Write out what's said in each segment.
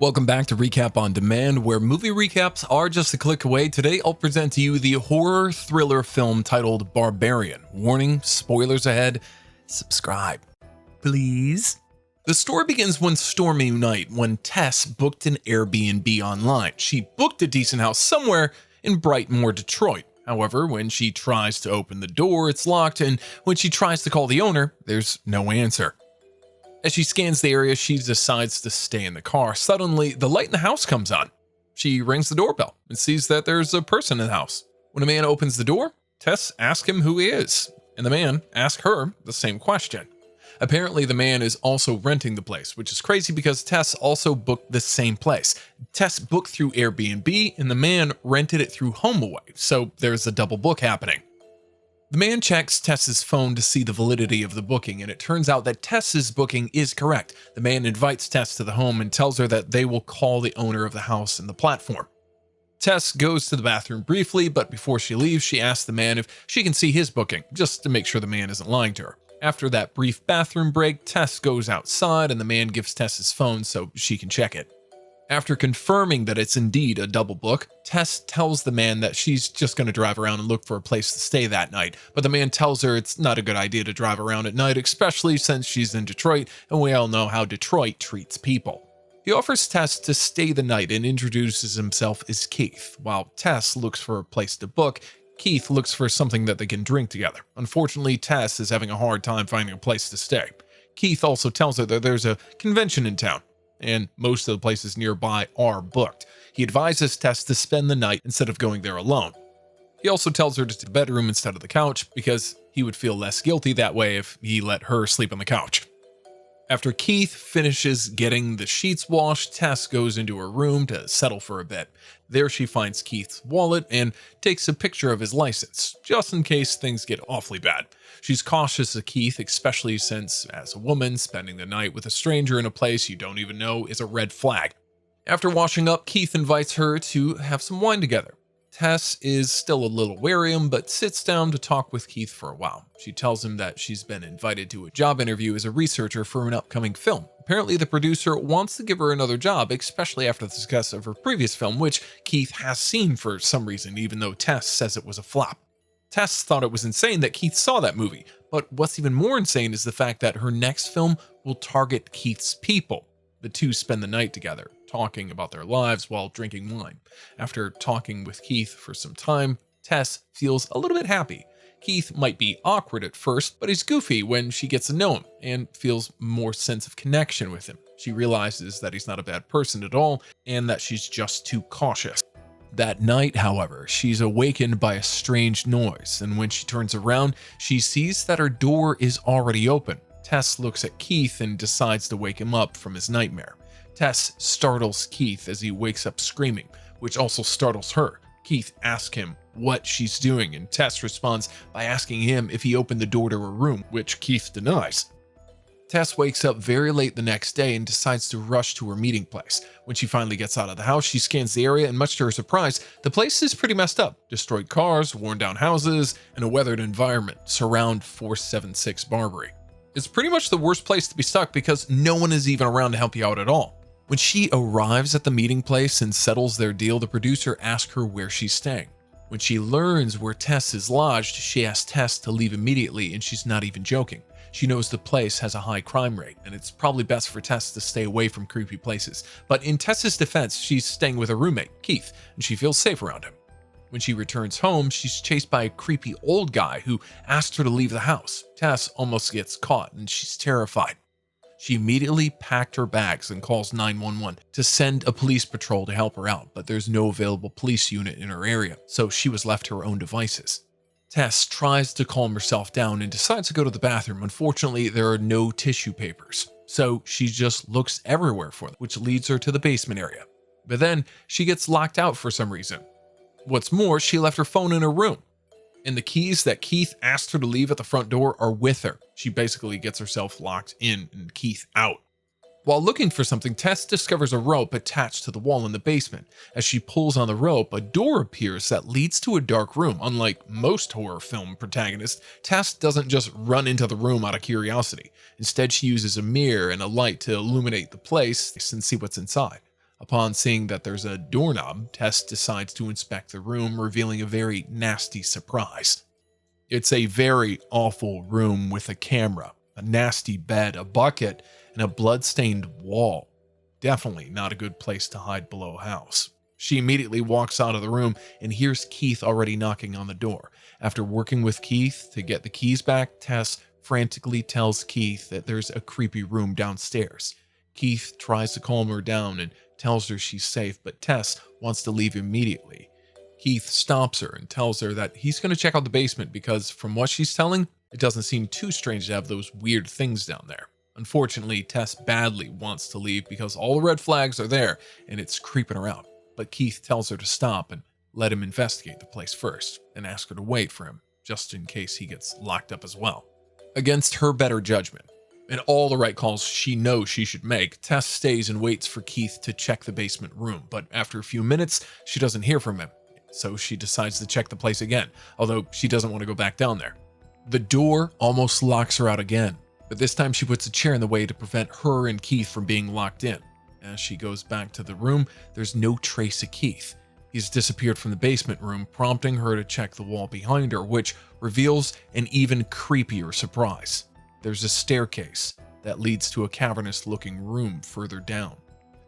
Welcome back to Recap on Demand, where movie recaps are just a click away. Today, I'll present to you the horror thriller film titled Barbarian. Warning, spoilers ahead. Subscribe, please. The story begins one stormy night when Tess booked an Airbnb online. She booked a decent house somewhere in Brightmoor, Detroit. However, when she tries to open the door, it's locked, and when she tries to call the owner, there's no answer. As she scans the area, she decides to stay in the car. Suddenly, the light in the house comes on. She rings the doorbell and sees that there's a person in the house. When a man opens the door, Tess asks him who he is, and the man asks her the same question. Apparently, the man is also renting the place, which is crazy because Tess also booked the same place. Tess booked through Airbnb, and the man rented it through HomeAway, so there's a double book happening. The man checks Tess's phone to see the validity of the booking, and it turns out that Tess's booking is correct. The man invites Tess to the home and tells her that they will call the owner of the house and the platform. Tess goes to the bathroom briefly, but before she leaves, she asks the man if she can see his booking, just to make sure the man isn't lying to her. After that brief bathroom break, Tess goes outside and the man gives Tess his phone so she can check it. After confirming that it's indeed a double book, Tess tells the man that she's just going to drive around and look for a place to stay that night, but the man tells her it's not a good idea to drive around at night, especially since she's in Detroit, and we all know how Detroit treats people. He offers Tess to stay the night and introduces himself as Keith. While Tess looks for a place to book, Keith looks for something that they can drink together. Unfortunately, Tess is having a hard time finding a place to stay. Keith also tells her that there's a convention in town, and most of the places nearby are booked. He advises Tess to spend the night instead of going there alone. He also tells her to take the bedroom instead of the couch because he would feel less guilty that way if he let her sleep on the couch. After Keith finishes getting the sheets washed, Tess goes into her room to settle for a bit. There she finds Keith's wallet and takes a picture of his license, just in case things get awfully bad. She's cautious of Keith, especially since, as a woman, spending the night with a stranger in a place you don't even know is a red flag. After washing up, Keith invites her to have some wine together. Tess is still a little wary of him, but sits down to talk with Keith for a while. She tells him that she's been invited to a job interview as a researcher for an upcoming film. Apparently, the producer wants to give her another job, especially after the success of her previous film, which Keith has seen for some reason, even though Tess says it was a flop. Tess thought it was insane that Keith saw that movie, but what's even more insane is the fact that her next film will target Keith's people. The two spend the night together, talking about their lives while drinking wine. After talking with Keith for some time, Tess feels a little bit happy. Keith might be awkward at first, but he's goofy when she gets to know him and feels more sense of connection with him. She realizes that he's not a bad person at all and that she's just too cautious. That night, however, she's awakened by a strange noise, and when she turns around, she sees that her door is already open. Tess looks at Keith and decides to wake him up from his nightmare. Tess startles Keith as he wakes up screaming, which also startles her. Keith asks him what she's doing, and Tess responds by asking him if he opened the door to her room, which Keith denies. Tess wakes up very late the next day and decides to rush to her meeting place. When she finally gets out of the house, she scans the area, and much to her surprise, the place is pretty messed up. Destroyed cars, worn down houses, and a weathered environment surround 476 Barbary. It's pretty much the worst place to be stuck because no one is even around to help you out at all. When she arrives at the meeting place and settles their deal, the producer asks her where she's staying. When she learns where Tess is lodged, she asks Tess to leave immediately, and she's not even joking. She knows the place has a high crime rate, and it's probably best for Tess to stay away from creepy places. But in Tess's defense, she's staying with her roommate, Keith, and she feels safe around him. When she returns home, she's chased by a creepy old guy who asks her to leave the house. Tess almost gets caught, and she's terrified. She immediately packed her bags and calls 911 to send a police patrol to help her out, but there's no available police unit in her area, so she was left to her own devices. Tess tries to calm herself down and decides to go to the bathroom. Unfortunately, there are no tissue papers, so she just looks everywhere for them, which leads her to the basement area. But then she gets locked out for some reason. What's more, she left her phone in her room, and the keys that Keith asked her to leave at the front door are with her. She basically gets herself locked in and Keith out. While looking for something, Tess discovers a rope attached to the wall in the basement. As she pulls on the rope, a door appears that leads to a dark room. Unlike most horror film protagonists, Tess doesn't just run into the room out of curiosity. Instead, she uses a mirror and a light to illuminate the place and see what's inside. Upon seeing that there's a doorknob, Tess decides to inspect the room, revealing a very nasty surprise. It's a very awful room with a camera, a nasty bed, a bucket, and a blood-stained wall. Definitely not a good place to hide below a house. She immediately walks out of the room and hears Keith already knocking on the door. After working with Keith to get the keys back, Tess frantically tells Keith that there's a creepy room downstairs. Keith tries to calm her down and tells her she's safe, but Tess wants to leave immediately. Keith stops her and tells her that he's going to check out the basement because, from what she's telling, it doesn't seem too strange to have those weird things down there. Unfortunately, Tess badly wants to leave because all the red flags are there and it's creeping her out. But Keith tells her to stop and let him investigate the place first and ask her to wait for him, just in case he gets locked up as well. Against her better judgment and all the right calls she knows she should make, Tess stays and waits for Keith to check the basement room, but after a few minutes, she doesn't hear from him. So she decides to check the place again, although she doesn't want to go back down there. The door almost locks her out again, but this time she puts a chair in the way to prevent her and Keith from being locked in. As she goes back to the room, there's no trace of Keith. He's disappeared from the basement room, prompting her to check the wall behind her, which reveals an even creepier surprise. There's a staircase that leads to a cavernous-looking room further down.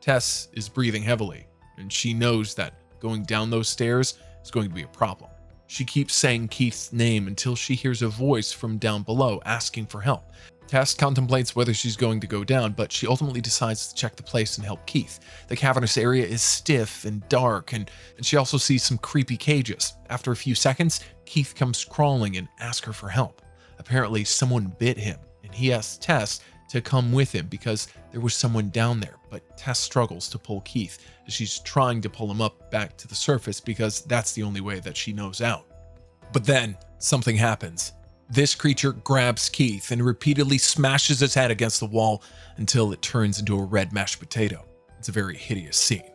Tess is breathing heavily, and she knows that going down those stairs is going to be a problem. She keeps saying Keith's name until she hears a voice from down below asking for help. Tess contemplates whether she's going to go down, but she ultimately decides to check the place and help Keith. The cavernous area is stiff and dark, and she also sees some creepy cages. After a few seconds, Keith comes crawling and asks her for help. Apparently, someone bit him, and he asks Tess to come with him because there was someone down there, but Tess struggles to pull Keith as she's trying to pull him up back to the surface because that's the only way that she knows out. But then, something happens. This creature grabs Keith and repeatedly smashes his head against the wall until it turns into a red mashed potato. It's a very hideous scene.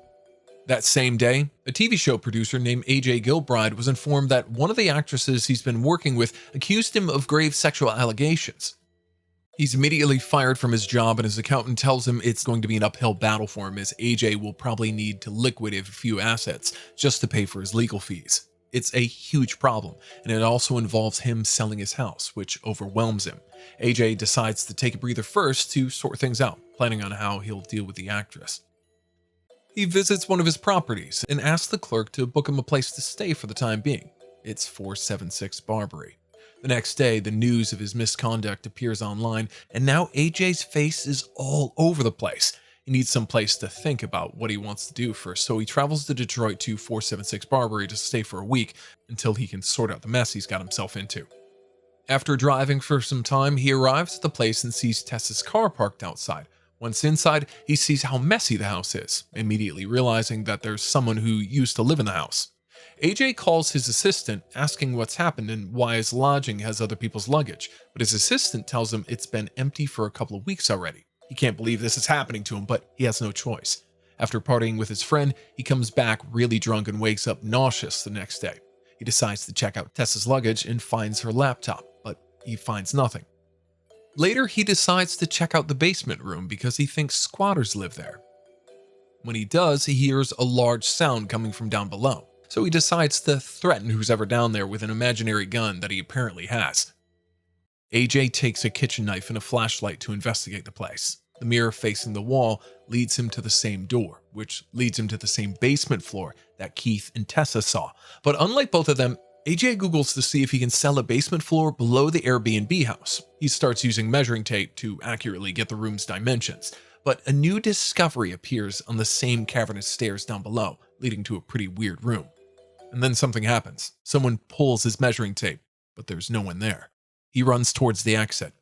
That same day, a TV show producer named AJ Gilbride was informed that one of the actresses he's been working with accused him of grave sexual allegations. He's immediately fired from his job, and his accountant tells him it's going to be an uphill battle for him as AJ will probably need to liquidate a few assets just to pay for his legal fees. It's a huge problem, and it also involves him selling his house, which overwhelms him. AJ decides to take a breather first to sort things out, planning on how he'll deal with the actress. He visits one of his properties and asks the clerk to book him a place to stay for the time being. It's 476 Barbary. The next day, the news of his misconduct appears online, and now AJ's face is all over the place. He needs some place to think about what he wants to do first, so he travels to Detroit to 476 Barbary to stay for a week until he can sort out the mess he's got himself into. After driving for some time, he arrives at the place and sees Tess's car parked outside. Once inside, he sees how messy the house is, immediately realizing that there's someone who used to live in the house. AJ calls his assistant, asking what's happened and why his lodging has other people's luggage, but his assistant tells him it's been empty for a couple of weeks already. He can't believe this is happening to him, but he has no choice. After partying with his friend, he comes back really drunk and wakes up nauseous the next day. He decides to check out Tessa's luggage and finds her laptop, but he finds nothing. Later, he decides to check out the basement room because he thinks squatters live there. When he does, he hears a large sound coming from down below, so he decides to threaten who's ever down there with an imaginary gun that he apparently has. AJ takes a kitchen knife and a flashlight to investigate the place. The mirror facing the wall leads him to the same door, which leads him to the same basement floor that Keith and Tessa saw. But unlike both of them, AJ Googles to see if he can sell a basement floor below the Airbnb house. He starts using measuring tape to accurately get the room's dimensions, but a new discovery appears on the same cavernous stairs down below, leading to a pretty weird room. And then something happens. Someone pulls his measuring tape, but there's no one there. He runs towards the exit,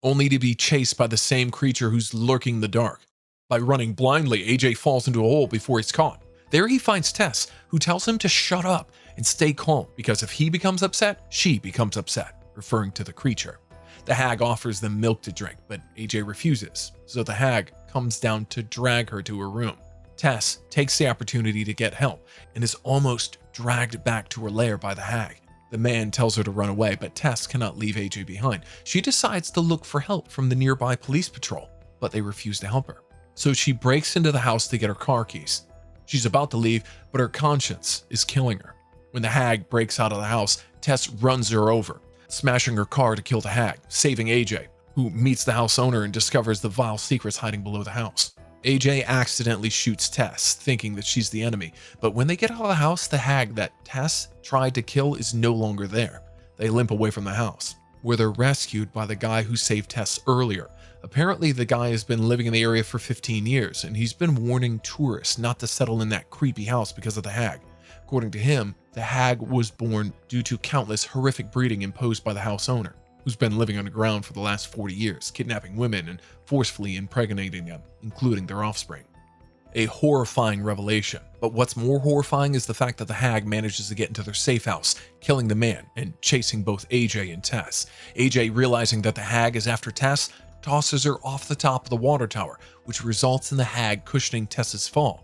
only to be chased by the same creature who's lurking in the dark. By running blindly, AJ falls into a hole before he's caught. There he finds Tess, who tells him to shut up and stay calm, because if he becomes upset, she becomes upset, referring to the creature. The hag offers them milk to drink, but AJ refuses, so the hag comes down to drag her to her room. Tess takes the opportunity to get help and is almost dragged back to her lair by the hag. The man tells her to run away, but Tess cannot leave AJ behind. She decides to look for help from the nearby police patrol, but they refuse to help her. So she breaks into the house to get her car keys. She's about to leave, but her conscience is killing her. When the hag breaks out of the house, Tess runs her over, smashing her car to kill the hag, saving AJ, who meets the house owner and discovers the vile secrets hiding below the house. AJ accidentally shoots Tess, thinking that she's the enemy, but when they get out of the house, the hag that Tess tried to kill is no longer there. They limp away from the house, where they're rescued by the guy who saved Tess earlier. Apparently, the guy has been living in the area for 15 years, and he's been warning tourists not to settle in that creepy house because of the hag. According to him, the hag was born due to countless horrific breeding imposed by the house owner, who's been living underground for the last 40 years, kidnapping women and forcefully impregnating them, including their offspring. A horrifying revelation, but what's more horrifying is the fact that the hag manages to get into their safe house, killing the man and chasing both AJ and Tess. AJ, realizing that the hag is after Tess, tosses her off the top of the water tower, which results in the hag cushioning Tess's fall.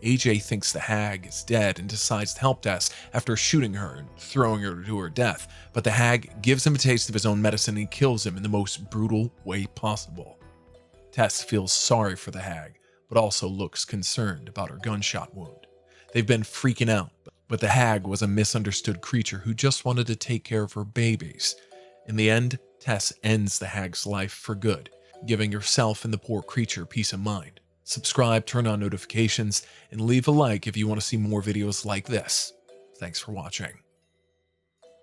AJ thinks the hag is dead and decides to help Tess after shooting her and throwing her to her death, but the hag gives him a taste of his own medicine and kills him in the most brutal way possible. Tess feels sorry for the hag, but also looks concerned about her gunshot wound. They've been freaking out, but the hag was a misunderstood creature who just wanted to take care of her babies. In the end, Tess ends the hag's life for good, giving herself and the poor creature peace of mind. Subscribe, turn on notifications, and leave a like if you want to see more videos like this. Thanks for watching.